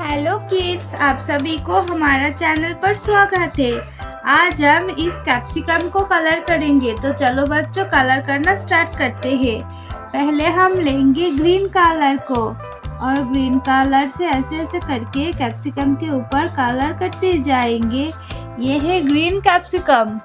Hello kids, आप सभी को हमारा चैनल पर स्वागत है। आज हम इस कैप्सिकम को कलर करेंगे, तो चलो बच्चों कलर करना स्टार्ट करते हैं। पहले हम लेंगे ग्रीन कलर को और ग्रीन कलर से ऐसे ऐसे करके कैप्सिकम के ऊपर कलर करते जाएंगे। ये है ग्रीन कैप्सिकम।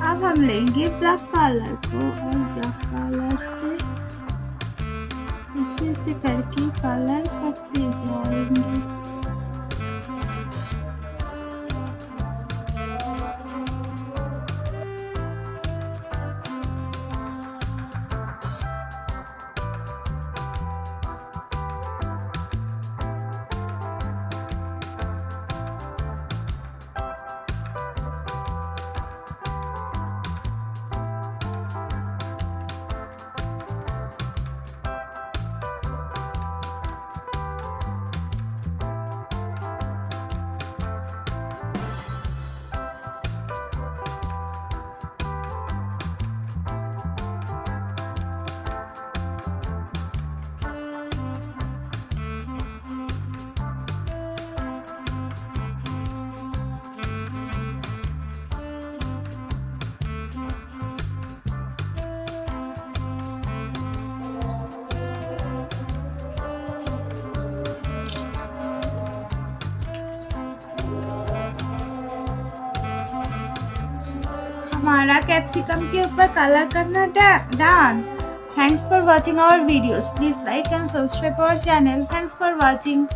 अब हम लेंगे ब्लैक कलर को और ब्लैक कलर से ऐसे ऐसे करके कलर करते जाएंगे। हमारा कैप्सिकम के ऊपर कलर करना done. Thanks for watching our videos. Please like and subscribe our channel. Thanks for watching.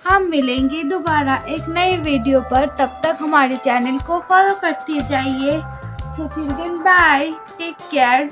हम मिलेंगे दोबारा एक नई वीडियो पर, तब तक हमारे चैनल को फॉलो करते जाइए। So children bye, take care.